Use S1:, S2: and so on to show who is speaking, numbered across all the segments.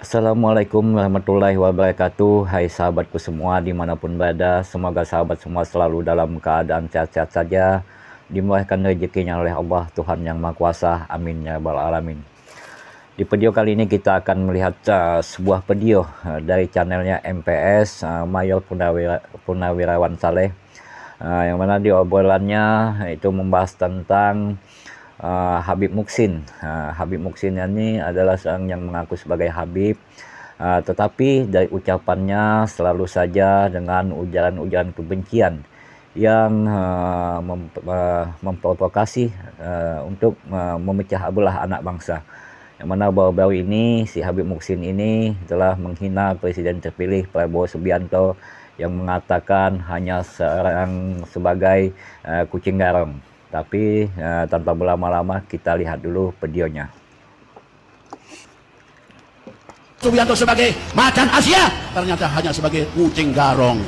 S1: Assalamualaikum warahmatullahi wabarakatuh. Hai sahabatku semua dimanapun berada, semoga sahabat semua selalu dalam keadaan sehat-sehat saja, dimurahkan rezekinya oleh Allah Tuhan Yang Maha Kuasa. Amin ya rabbal alamin. Di video kali ini kita akan melihat sebuah video dari channelnya MPS Mayor Purnawirawan Saleh, yang mana di obrolannya itu membahas tentang Habib Muksin. Habib Muksin ini adalah seorang yang mengaku sebagai Habib, tetapi dari ucapannya selalu saja dengan ujaran-ujaran kebencian yang memprovokasi untuk memecah belah anak bangsa. Yang mana baru-baru ini si Habib Muksin ini telah menghina Presiden terpilih Prabowo Subianto yang mengatakan hanya seorang sebagai kucing garong. Tapi tanpa berlama-lama kita lihat dulu videonya.
S2: Subianto sebagai macan Asia ternyata hanya sebagai kucing garong.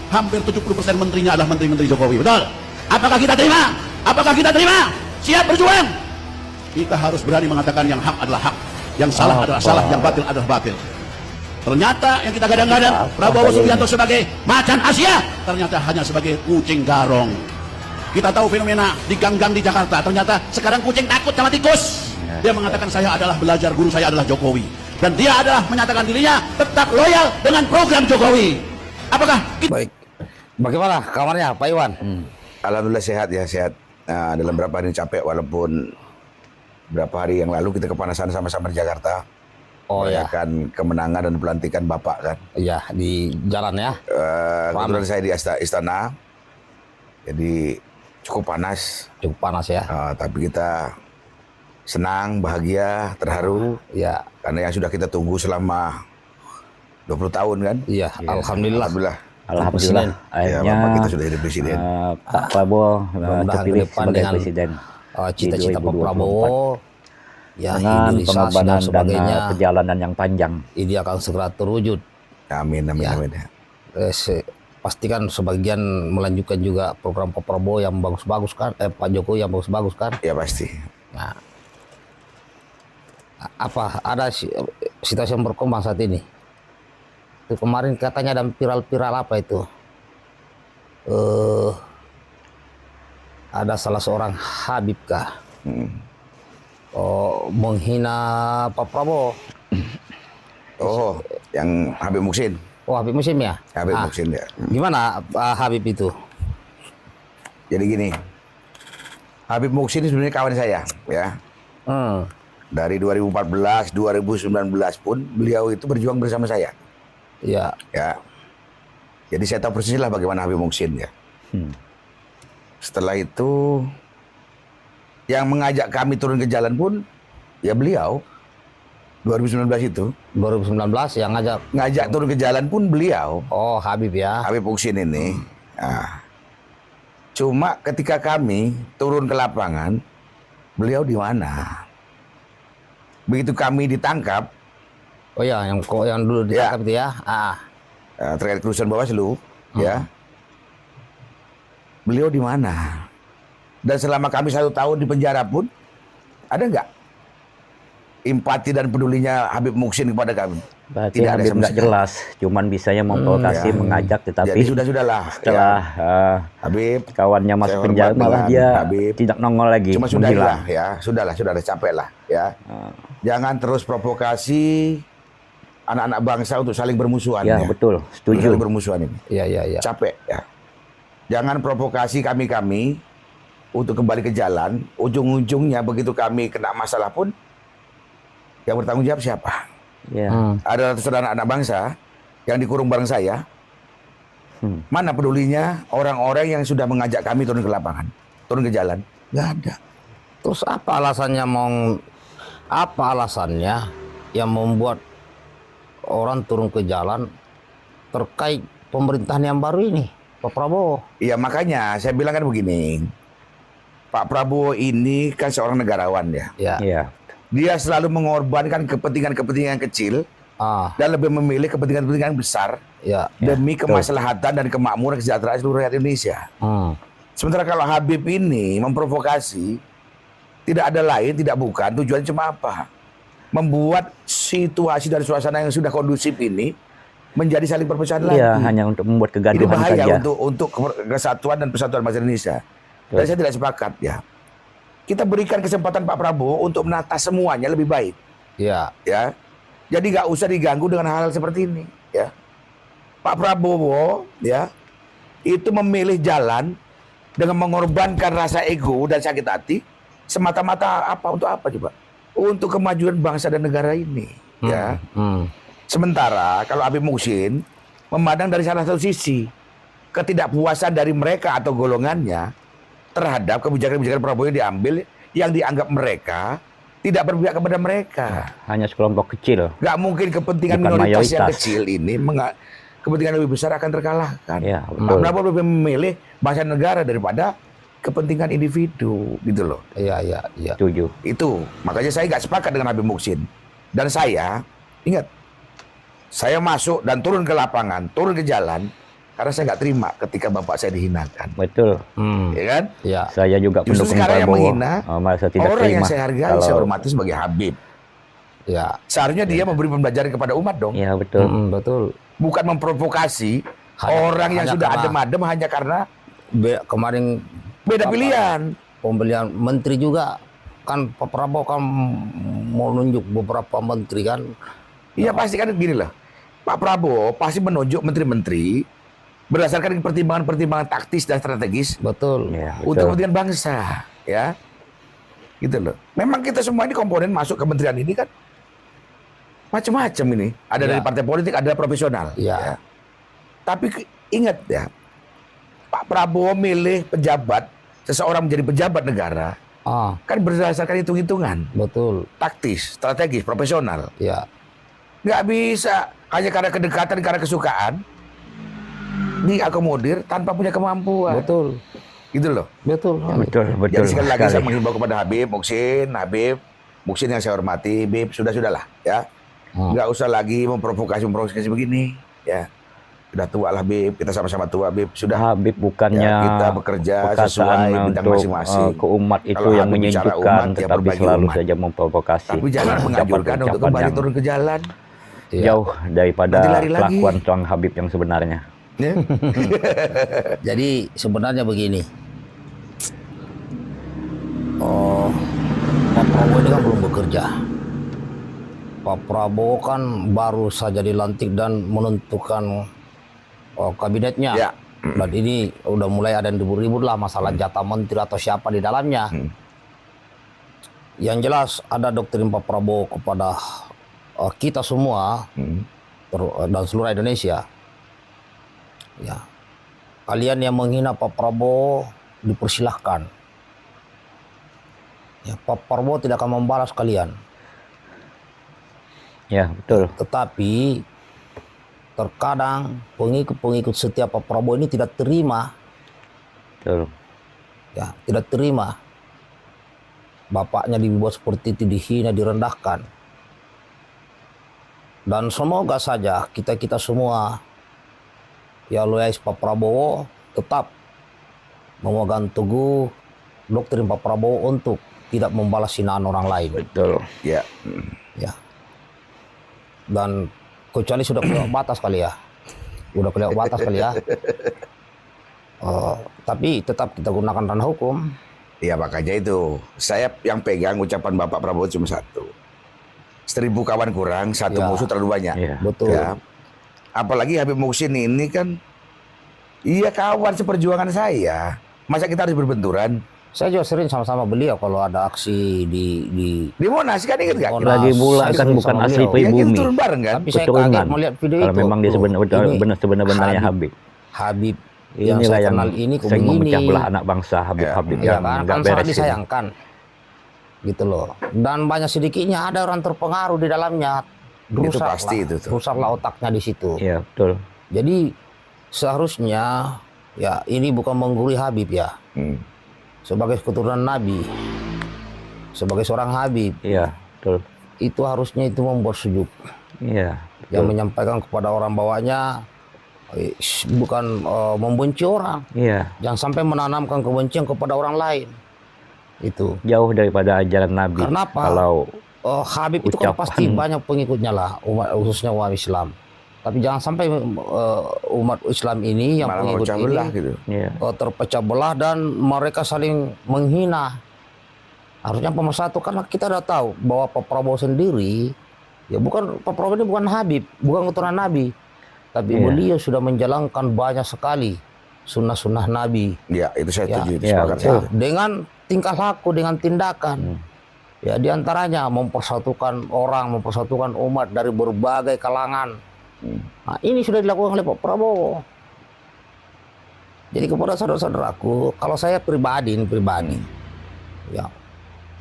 S2: Hampir 70% menterinya adalah menteri-menteri Jokowi, betul? Apakah kita terima? Apakah kita terima? Siap berjuang? Kita harus berani mengatakan yang hak adalah hak, yang salah adalah salah, yang batil adalah batil. Ternyata yang kita gadang-gadang Prabowo Subianto sebagai macan Asia ternyata hanya sebagai kucing garong. Kita tahu fenomena di gang-gang di Jakarta, ternyata sekarang kucing takut sama tikus. Dia mengatakan saya adalah belajar, guru saya adalah Jokowi. Dan dia adalah menyatakan dirinya tetap loyal dengan program Jokowi. Apakah kita...
S3: Baik, bagaimana kabarnya Pak Iwan?
S4: Alhamdulillah sehat ya, sehat. Nah, dalam beberapa hari ini capek, walaupun beberapa hari yang lalu kita kepanasan sama-sama di Jakarta.
S3: Oh ya,
S4: merayakan kemenangan dan pelantikan Bapak kan.
S3: iya di jalan ya.
S4: Kebetulan saya di istana, jadi cukup panas.
S3: Cukup panas ya.
S4: Tapi kita senang, bahagia, terharu.
S3: Ya,
S4: karena yang sudah kita tunggu selama 20 tahun kan.
S3: iya, alhamdulillah.
S1: Alhamdulillah
S4: Ya,
S1: akhirnya
S4: Bapak kita sudah jadi presiden.
S1: Pak Prabowo
S3: Mudah-mudahan
S1: terpilih
S3: ke depan
S1: sebagai
S3: dengan,
S1: presiden
S3: cita-cita
S1: di
S3: Pak Prabowo, ya
S1: dengan
S3: hilirisasi
S1: pengorbanan
S3: dan
S1: dan
S3: sebagainya,
S1: perjalanan yang panjang.
S3: ini akan segera terwujud.
S4: Amin, amin,
S3: Ya.
S4: amin.
S3: Pastikan sebagian melanjutkan juga program Pak Prabowo yang bagus-bagus kan, Pak Jokowi yang bagus-bagus kan.
S4: Ya pasti.
S3: Nah, apa ada situasi yang berkembang saat ini? Itu kemarin katanya ada viral-viral apa itu? Ada salah seorang Habib kah? Menghina Pak Prabowo.
S4: Oh, yang Habib Muksin.
S3: Oh, Habib Musim ya?
S4: Habib Muksin ya.
S3: Gimana Habib itu?
S4: Jadi gini, Habib Muksin ini sebenarnya kawan saya, ya. Dari 2014, 2019 pun beliau itu berjuang bersama saya.
S3: Ya.
S4: Ya. Jadi saya tahu persis lah bagaimana Habib Muksin ya. Setelah itu yang mengajak kami turun ke jalan pun ya beliau. 2019 itu
S3: 2019 yang
S4: ngajak turun ke jalan pun beliau.
S3: Oh, Habib ya.
S4: Habib Muksin ini. Nah, cuma ketika kami turun ke lapangan, beliau di mana? Begitu kami ditangkap.
S3: Oh ya, yang dulu ditangkap itu ya.
S4: Terkait kerusuhan Bawaslu, ya. Beliau di mana? Dan selama kami 1 tahun di penjara pun, ada nggak empati dan pedulinya Habib Muksin kepada kami?
S1: Berarti
S4: Tidak ada
S1: Habib
S4: sama
S1: nggak
S4: sekali.
S1: jelas, cuman bisanya memprovokasi,
S4: Ya.
S1: mengajak, tetapi
S4: Jadi sudah-sudahlah.
S1: setelah
S4: Habib,
S1: kawannya masuk
S4: saya
S1: penjara
S4: hormat
S1: malah
S4: dengan
S1: dia
S4: Habib.
S1: tidak nongol lagi,
S4: Cuma
S1: menghilang.
S4: sudahlah ya, sudahlah capek lah ya. Jangan terus provokasi anak-anak bangsa untuk saling bermusuhan.
S1: Ya, betul, setuju.
S4: Saling bermusuhan ini.
S3: Iya.
S4: Capek ya. Jangan provokasi kami untuk kembali ke jalan. Ujung-ujungnya begitu kami kena masalah pun, yang bertanggung jawab siapa?
S1: Ya.
S4: Ada ratusan anak-anak bangsa yang dikurung bareng saya. Mana pedulinya orang-orang yang sudah mengajak kami turun ke lapangan, turun ke jalan? Nggak ada.
S3: Terus apa alasannya yang membuat orang turun ke jalan terkait pemerintahan yang baru ini, Pak Prabowo?
S4: Iya, makanya saya bilang kan begini. Pak Prabowo ini kan seorang negarawan ya.
S3: Ya.
S1: Iya.
S4: Dia selalu mengorbankan kepentingan-kepentingan kecil dan lebih memilih kepentingan-kepentingan besar demi kemaslahatan dan kemakmuran kesejahteraan seluruh rakyat Indonesia. Sementara kalau Habib ini memprovokasi, tidak ada lain, tidak bukan, tujuannya cuma apa? membuat situasi dan suasana yang sudah kondusif ini menjadi saling perpecahan lagi.
S1: Iya, hanya untuk membuat
S4: Ini
S1: kegaduhan
S4: bahaya
S1: saja.
S4: untuk kesatuan dan persatuan bangsa Indonesia. Dan saya tidak sepakat ya. Kita berikan kesempatan Pak Prabowo untuk menata semuanya lebih baik.
S3: Ya.
S4: Ya. Jadi nggak usah diganggu dengan hal-hal seperti ini. Ya. Pak Prabowo ya itu memilih jalan dengan mengorbankan rasa ego dan sakit hati semata-mata apa untuk apa coba? Untuk kemajuan bangsa dan negara ini. Ya. Sementara kalau Habib Muhsin memandang dari salah satu sisi ketidakpuasan dari mereka atau golongannya terhadap kebijakan-kebijakan Prabowo yang diambil yang dianggap mereka tidak berpihak kepada mereka.
S1: Hanya sekelompok kecil.
S4: Nggak mungkin kepentingan
S1: Bukan
S4: minoritas yang
S1: mayoritas.
S4: kecil ini kepentingan lebih besar akan terkalahkan.
S1: Ya,
S4: Pak
S1: betul.
S4: Prabowo lebih memilih bangsa negara daripada kepentingan individu gitu loh.
S3: Iya.
S1: Setuju.
S4: Itu makanya saya nggak sepakat dengan Habib Muhsin. Dan saya ingat, saya masuk dan turun ke lapangan, turun ke jalan karena saya nggak terima ketika bapak saya dihinakan.
S1: Betul.
S4: Ya kan?
S3: Ya.
S1: Saya juga
S4: Justru
S1: pendukung
S4: sekarang yang
S1: Prabowo.
S4: menghina
S1: Merasa tidak
S4: orang yang
S1: terima
S4: saya hargai,
S1: kalau-
S4: saya hormati sebagai Habib.
S3: Ya.
S4: Seharusnya dia memberi pembelajaran kepada umat dong.
S1: Iya, betul.
S3: Betul.
S4: Bukan memprovokasi orang yang
S3: hanya
S4: sudah
S3: karena-
S4: adem-adem hanya karena
S3: Kemarin
S4: beda pilihan.
S3: pembelian menteri juga kan Pak Prabowo kan mau nunjuk beberapa menteri kan.
S4: Iya pasti kan gini lah. Pak Prabowo pasti menunjuk menteri-menteri berdasarkan pertimbangan-pertimbangan taktis dan strategis
S3: Betul.
S1: Iya,
S4: untuk
S1: betul.
S4: kepentingan bangsa, ya. Gitu loh. Memang kita semua ini komponen masuk kementerian ini kan macam-macam ini. Ada
S3: Ya.
S4: dari partai politik, ada profesional.
S3: Ya.
S4: Tapi ingat ya, Pak Prabowo milih pejabat, seseorang menjadi pejabat negara, kan berdasarkan hitung-hitungan,
S3: Betul.
S4: taktis, strategis, profesional.
S3: Ya.
S4: Nggak bisa hanya karena kedekatan, karena kesukaan diakomodir tanpa punya kemampuan.
S3: Betul.
S4: Gitu loh.
S3: Betul.
S1: Betul, betul.
S4: Jadi sekali lagi
S1: sekali.
S4: saya menghimbau kepada Habib Muhsin yang saya hormati, Bib, sudahlah ya. Nggak usah lagi memprovokasi begini, ya. Sudah tua lah Bib, kita sama-sama tua Bib, sudah.
S1: Habib bukannya
S4: Ya, kita bekerja
S1: perkataan
S4: sesuai bidang
S1: untuk
S4: masing-masing.
S1: ke umat itu
S4: Kalau
S1: yang
S4: Habib bicara
S1: menyejukkan,
S4: umat, ya
S1: tetapi
S4: berbagi
S1: selalu
S4: umat.
S1: saja memprovokasi.
S4: Tapi jangan menganjurkan untuk
S1: Ucapan-ucapan
S4: kembali
S1: yang
S4: turun ke jalan.
S3: Ya.
S1: jauh daripada
S4: Nanti lari lagi.
S1: kelakuan seorang Habib yang sebenarnya.
S4: Ya.
S3: Jadi sebenarnya begini. Pak Prabowo ini kan belum bekerja. Pak Prabowo kan baru saja dilantik dan menentukan kabinetnya.
S4: Ya.
S3: Dan ini udah mulai ada yang ribut-ribut lah masalah jatah menteri atau siapa di dalamnya. Yang jelas ada doktrin Pak Prabowo kepada kita semua dan seluruh Indonesia. Ya, kalian yang menghina Pak Prabowo dipersilahkan. Ya, Pak Prabowo tidak akan membalas kalian.
S1: Ya, betul.
S3: Tetapi terkadang pengikut-pengikut setiap Pak Prabowo ini tidak terima.
S1: Betul.
S3: Ya, tidak terima. Bapaknya dibuat seperti itu, dihina, direndahkan. Dan semoga saja kita semua ya loyalis Pak Prabowo tetap memegang teguh doktrin Pak Prabowo untuk tidak membalas hinaan orang lain.
S1: Betul.
S4: Ya.
S3: Ya. Dan kecuali sudah kelewat batas kali ya. Udah kelewat batas kali ya. Tapi tetap kita gunakan ranah hukum.
S4: Ya makanya itu saya yang pegang ucapan Bapak Prabowo cuma satu. 1000 kawan kurang, satu
S3: Ya.
S4: musuh terlalu banyak.
S1: Iya.
S3: Betul.
S4: Ya. Apalagi Habib Muhsin ini kan iya kawan seperjuangan saya. Masa kita harus berbenturan?
S3: Saya juga sering sama-sama beliau kalau ada aksi di
S4: Di Monas kan ingat nggak?
S3: Monas.
S1: Lagi pula
S3: Saya
S1: kan
S3: sering
S1: bukan
S3: sama
S1: asli
S3: beliau.
S4: Ya kita
S1: pribumi.
S4: turun bareng kan?
S3: Tapi saya
S1: Keturunan.
S3: kaget melihat video
S1: Kalau
S3: itu.
S1: memang dia
S3: Loh, ini
S1: sebenar-benarnya
S3: Habib.
S1: Habib.
S3: Habib yang
S1: Inilah
S3: saya
S1: yang
S3: kenal ini kok
S1: sering
S3: begini.
S1: memecah belah anak bangsa Habib-Habib
S3: Ya
S1: yang
S3: kan,
S1: nggak
S3: sangat
S1: beres. ini.
S3: disayangkan. Gitu loh. Dan banyak sedikitnya ada orang terpengaruh di dalamnya.
S4: Itu pasti itu tuh.
S3: Rusaklah otaknya di situ.
S1: Iya, betul.
S3: Jadi seharusnya ya ini bukan menggurui Habib ya. Sebagai keturunan Nabi, sebagai seorang Habib,
S1: Iya, betul.
S3: itu harusnya itu membuat sejuk.
S1: Iya.
S3: Yang menyampaikan kepada orang bawahnya bukan membenci orang.
S1: Iya.
S3: Jangan sampai menanamkan kebencian kepada orang lain. Itu.
S1: Jauh daripada ajaran Nabi.
S3: Karena apa?
S1: Kalau
S3: Habib itu kan pasti banyak pengikutnya lah, khususnya umat Islam. Tapi jangan sampai umat Islam ini yang
S4: malah
S3: pengikut ini
S4: gitu.
S3: Terpecah belah dan mereka saling menghina. Harusnya pemersatu, karena kita udah tahu bahwa Pak Prabowo sendiri, ya bukan, Pak Prabowo ini bukan Habib, bukan keturunan Nabi, tapi beliau sudah menjalankan banyak sekali sunnah-sunnah Nabi.
S4: Ya, itu saya setuju.
S3: Dengan tingkah laku, dengan tindakan. Ya, diantaranya mempersatukan orang, mempersatukan umat dari berbagai kalangan. Nah, ini sudah dilakukan oleh Pak Prabowo. Jadi kepada saudara-saudaraku, kalau saya pribadi, ya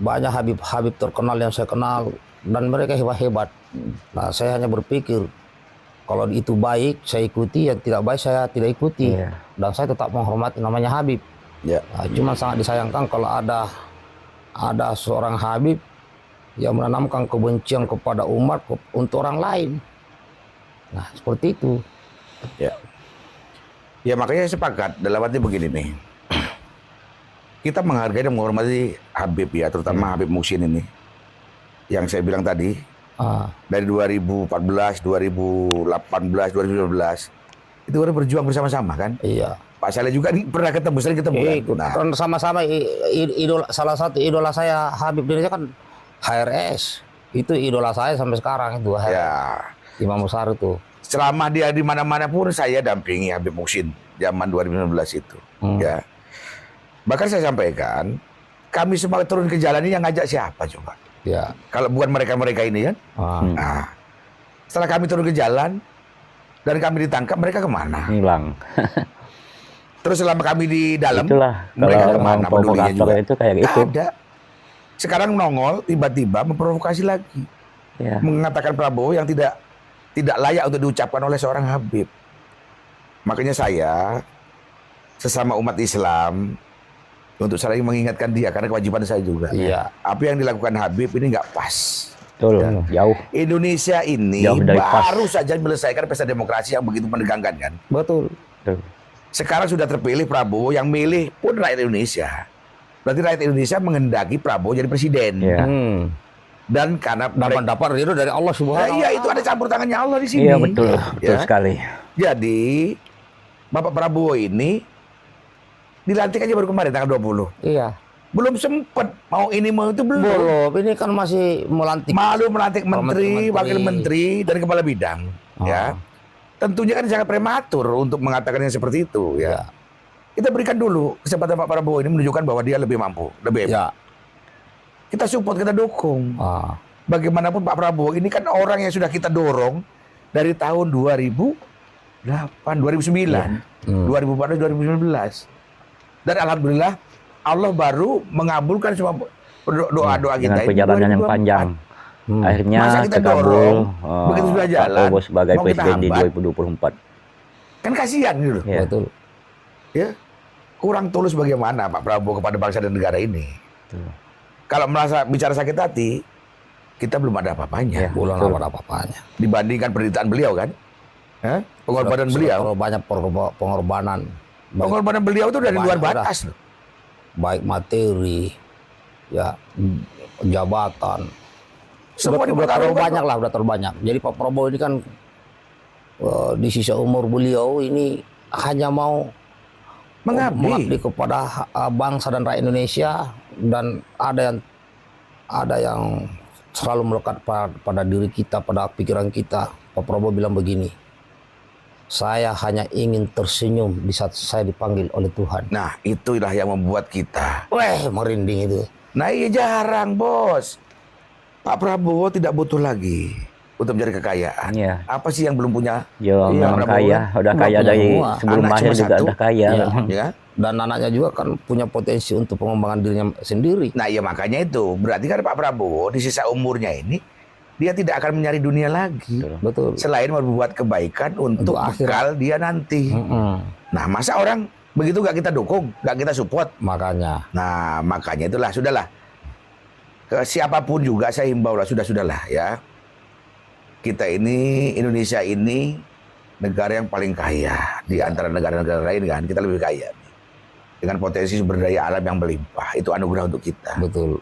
S3: banyak Habib-Habib terkenal yang saya kenal dan mereka hebat-hebat. Nah, saya hanya berpikir kalau itu baik saya ikuti, yang tidak baik saya tidak ikuti. Dan saya tetap menghormati namanya Habib. Nah, cuma sangat disayangkan kalau ada seorang Habib yang menanamkan kebencian kepada umat untuk orang lain. Nah, seperti itu.
S4: Ya makanya saya sepakat dalam arti begini nih. Kita menghargai dan menghormati Habib ya, terutama Habib Muhsin ini. Yang saya bilang tadi, dari 2014, 2018, 2019, itu orang berjuang bersama-sama kan?
S3: Iya.
S4: Pak Saleh juga pernah ketemu, sering ketemu kan?
S3: Nah, kan sama-sama salah satu idola saya Habib di Indonesia kan HRS. Itu idola saya sampai sekarang itu HRS. Imam besar itu.
S4: Selama dia di mana-mana pun saya dampingi Habib Muhsin zaman 2019 itu. Ya. Bahkan saya sampaikan, kami semua turun ke jalan ini yang ngajak siapa coba?
S3: Ya.
S4: Kalau bukan mereka-mereka ini kan? Nah, setelah kami turun ke jalan dan kami ditangkap, mereka kemana?
S1: Hilang.
S4: Terus selama kami di dalam,
S1: itulah,
S4: mereka kemana? Pedulinya juga.
S1: Itu kayak gitu.
S4: Ada. Sekarang nongol, tiba-tiba memprovokasi lagi. Mengatakan Prabowo yang tidak layak untuk diucapkan oleh seorang Habib. Makanya saya, sesama umat Islam, untuk saling mengingatkan dia, karena kewajiban saya juga. Apa yang dilakukan Habib ini nggak pas.
S1: Betul, jauh.
S4: Indonesia ini baru saja menyelesaikan pesta demokrasi yang begitu menegangkan kan.
S3: Betul.
S4: Sekarang sudah terpilih Prabowo, yang milih pun rakyat Indonesia. Berarti rakyat Indonesia menghendaki Prabowo jadi presiden. Dan karena
S3: dapat ridho dari Allah Subhanahu wa Ta'ala.
S4: Iya, itu ada campur tangannya Allah di sini.
S1: Iya, betul. Betul sekali.
S4: Jadi Bapak Prabowo ini dilantik aja baru kemarin tanggal 20.
S3: Iya.
S4: Belum sempat mau ini mau itu belum.
S3: Ini kan masih melantik.
S4: Melantik menteri, wakil menteri dan kepala bidang. Ya. Tentunya kan sangat prematur untuk mengatakan yang seperti itu. Ya. Kita berikan dulu kesempatan Pak Prabowo ini menunjukkan bahwa dia lebih mampu, lebih hebat. Kita support, kita dukung. Bagaimanapun Pak Prabowo ini kan orang yang sudah kita dorong dari tahun 2008, 2009, 2014, 2019. Dan alhamdulillah Allah baru mengabulkan semua doa-doa kita.
S1: Dengan perjalanan yang panjang. Akhirnya terkabul.
S4: Begitu sudah jalan,
S1: Pak Prabowo sebagai presiden di 2024.
S4: Kan kasihan gitu.
S3: Betul.
S4: Ya. Kurang tulus bagaimana Pak Prabowo kepada bangsa dan negara ini. Kalau merasa bicara sakit hati, kita belum ada apa-apanya.
S3: Belum ada apa-apanya.
S4: Dibandingkan penderitaan beliau kan. Pengorbanan beliau.
S3: Banyak pengorbanan.
S4: Pengorbanan beliau itu dari luar batas.
S3: Baik materi, ya jabatan.
S4: Semua
S3: udah terlalu banyak lah, udah terlalu banyak. Jadi Pak Prabowo ini kan di sisa umur beliau ini hanya mau mengabdi kepada bangsa dan rakyat Indonesia, dan ada yang selalu melekat pada diri kita, pada pikiran kita. Pak Prabowo bilang begini, saya hanya ingin tersenyum di saat saya dipanggil oleh Tuhan.
S4: Nah, itulah yang membuat kita
S3: merinding itu.
S4: Nah, iya jarang, Bos. Pak Prabowo tidak butuh lagi untuk mencari kekayaan. Apa sih yang belum punya?
S1: Memang kaya, udah kaya dari sebelum lahir juga udah kaya.
S3: Dan anaknya juga kan punya potensi untuk pengembangan dirinya sendiri.
S4: Nah, iya makanya itu. Berarti kan Pak Prabowo di sisa umurnya ini dia tidak akan mencari dunia lagi.
S3: Betul.
S4: Selain berbuat kebaikan untuk bekal dia nanti. Nah, masa orang begitu gak kita dukung, gak kita support?
S3: Makanya.
S4: Nah, makanya itulah, sudahlah. Ke siapapun juga saya himbau lah, sudahlah ya. Kita ini, Indonesia ini negara yang paling kaya di antara negara-negara lain kan. Kita lebih kaya. Dengan potensi sumber daya alam yang melimpah. Itu anugerah untuk kita.
S3: Betul.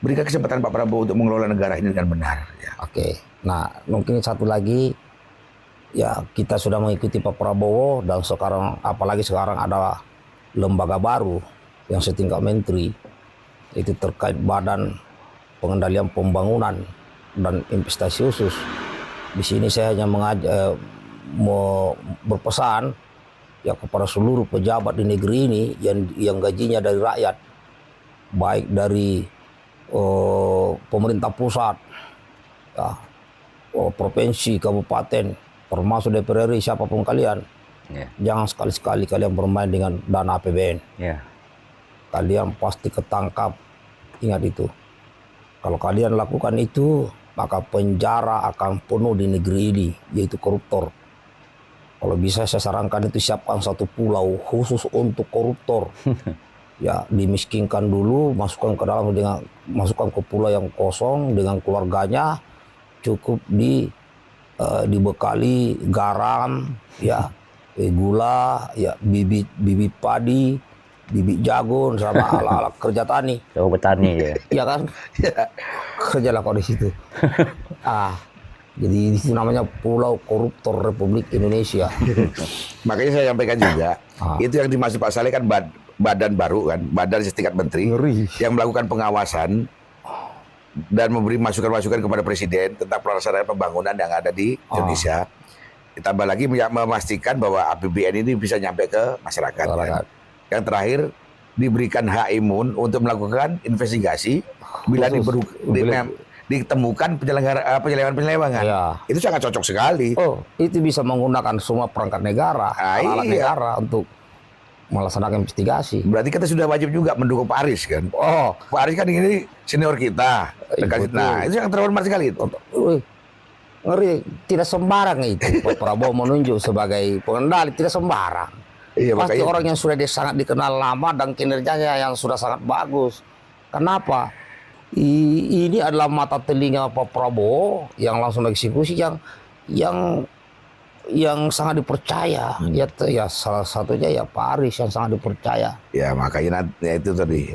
S4: berikan kesempatan Pak Prabowo untuk mengelola negara ini dengan benar. Ya.
S3: Oke. Nah, mungkin satu lagi, ya kita sudah mengikuti Pak Prabowo dan sekarang, apalagi sekarang ada lembaga baru yang setingkat menteri, itu terkait Badan Pengendalian Pembangunan dan Investasi Khusus. Di sini saya hanya mau berpesan ya kepada seluruh pejabat di negeri ini yang gajinya dari rakyat, baik dari pemerintah pusat, ya, provinsi, kabupaten, termasuk DPR RI, siapapun kalian, jangan sekali-sekali kalian bermain dengan dana APBN. Kalian pasti ketangkap. Ingat itu. Kalau kalian lakukan itu, maka penjara akan penuh di negeri ini, yaitu koruptor. Kalau bisa saya sarankan itu siapkan satu pulau khusus untuk koruptor. Ya, dimiskinkan dulu, masukkan ke pulau yang kosong dengan keluarganya, cukup dibekali garam, ya, gula, ya, bibit padi, bibit jagung, sama alat kerja tani.
S1: Kalau petani ya.
S3: Iya kan? Kerjalah kau di situ. Jadi itu namanya Pulau Koruptor Republik Indonesia.
S4: Makanya saya sampaikan juga, itu yang dimaksud Pak Saleh kan badan baru kan, badan setingkat menteri yang melakukan pengawasan dan memberi masukan-masukan kepada presiden tentang pelaksanaan pembangunan yang ada di Indonesia. Ditambah lagi memastikan bahwa APBN ini bisa nyampe ke masyarakat. Kan? Yang terakhir diberikan hak imun untuk melakukan investigasi bila ditemukan penyelewengan. Ya. Itu sangat cocok sekali.
S3: Itu bisa menggunakan semua perangkat negara, alat negara untuk melaksanakan investigasi.
S4: Berarti kita sudah wajib juga mendukung Pak Aris kan? Pak Aris kan ini senior kita. Nah, itu yang terhormat sekali itu.
S3: Ngeri, tidak sembarang itu. Pak Prabowo menunjuk sebagai pengendali, tidak sembarang. Iya, pasti orang yang sudah sangat dikenal lama dan kinerjanya yang sudah sangat bagus. Kenapa? Ini adalah mata telinga Pak Prabowo yang langsung eksekusi yang sangat dipercaya. Ya salah satunya ya Pak Aris yang sangat dipercaya.
S4: Ya makanya itu tadi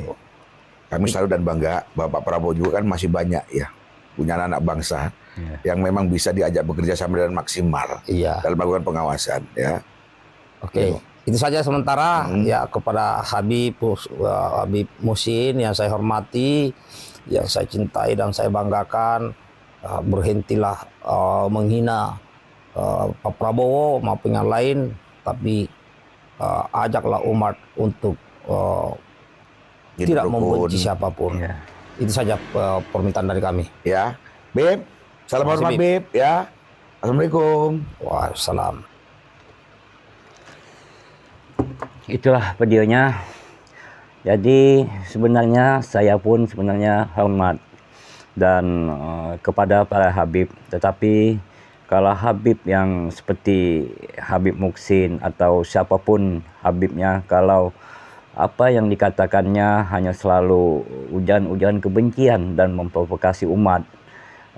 S4: kami selalu dan bangga bahwa Pak Prabowo juga kan masih banyak ya punya anak bangsa yang memang bisa diajak bekerja sama dengan maksimal dalam melakukan pengawasan ya.
S3: Oke. Itu saja sementara ya kepada Habib Muhsin yang saya hormati, yang saya cintai dan saya banggakan, berhentilah menghina Pak Prabowo maupun yang lain, tapi ajaklah umat untuk tidak membenci siapapun. Itu saja permintaan dari kami.
S4: Ya, Beb, salam hormat Beb ya. Assalamualaikum.
S3: Waalaikumsalam.
S1: Itulah videonya. Jadi sebenarnya saya pun hormat dan kepada para Habib, tetapi kalau Habib yang seperti Habib Muhsin atau siapapun Habibnya, kalau apa yang dikatakannya hanya selalu ujaran kebencian dan memprovokasi umat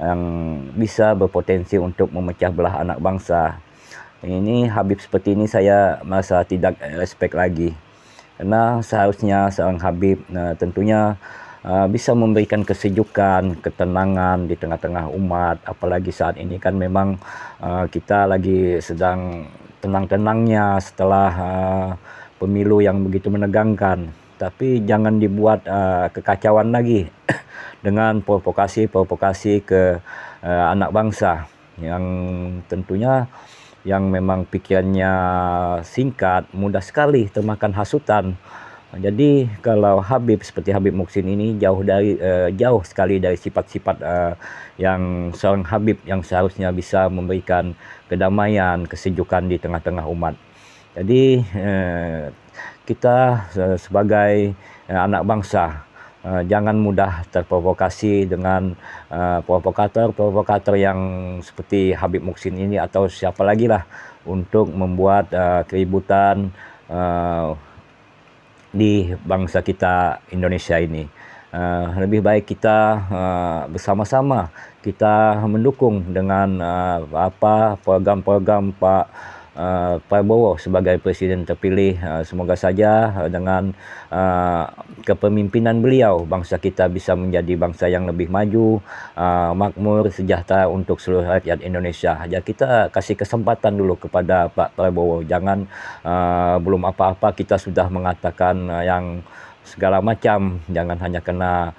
S1: yang bisa berpotensi untuk memecah belah anak bangsa. Ini Habib seperti ini saya merasa tidak respect lagi. Karena seharusnya seorang Habib tentunya bisa memberikan kesejukan, ketenangan di tengah-tengah umat. Apalagi saat ini kan memang kita lagi sedang tenang-tenangnya setelah pemilu yang begitu menegangkan. Tapi jangan dibuat kekacauan lagi dengan provokasi ke anak bangsa yang tentunya yang memang pikirannya singkat, mudah sekali termakan hasutan. Jadi kalau Habib seperti Habib Muhsin ini jauh sekali dari sifat-sifat yang seorang Habib yang seharusnya bisa memberikan kedamaian, kesejukan di tengah-tengah umat. Jadi kita sebagai anak bangsa jangan mudah terprovokasi dengan provokator yang seperti Habib Muhsin ini atau siapa lagi lah untuk membuat keributan di bangsa kita Indonesia ini. Lebih baik kita bersama-sama kita mendukung dengan program-program Pak Prabowo sebagai presiden terpilih. Semoga saja dengan kepemimpinan beliau, bangsa kita bisa menjadi bangsa yang lebih maju, makmur, sejahtera untuk seluruh rakyat Indonesia. Ya, kita kasih kesempatan dulu kepada Pak Prabowo. Jangan belum apa-apa kita sudah mengatakan yang segala macam. Jangan hanya kena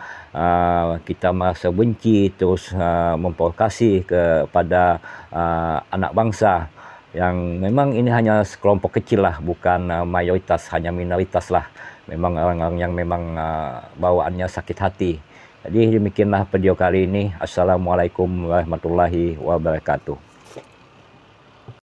S1: kita merasa benci terus memprovokasi kepada anak bangsa. Yang memang ini hanya sekelompok kecil lah, bukan mayoritas, hanya minoritas lah. Memang orang-orang yang memang bawaannya sakit hati. Jadi demikianlah video kali ini. Assalamualaikum warahmatullahi wabarakatuh.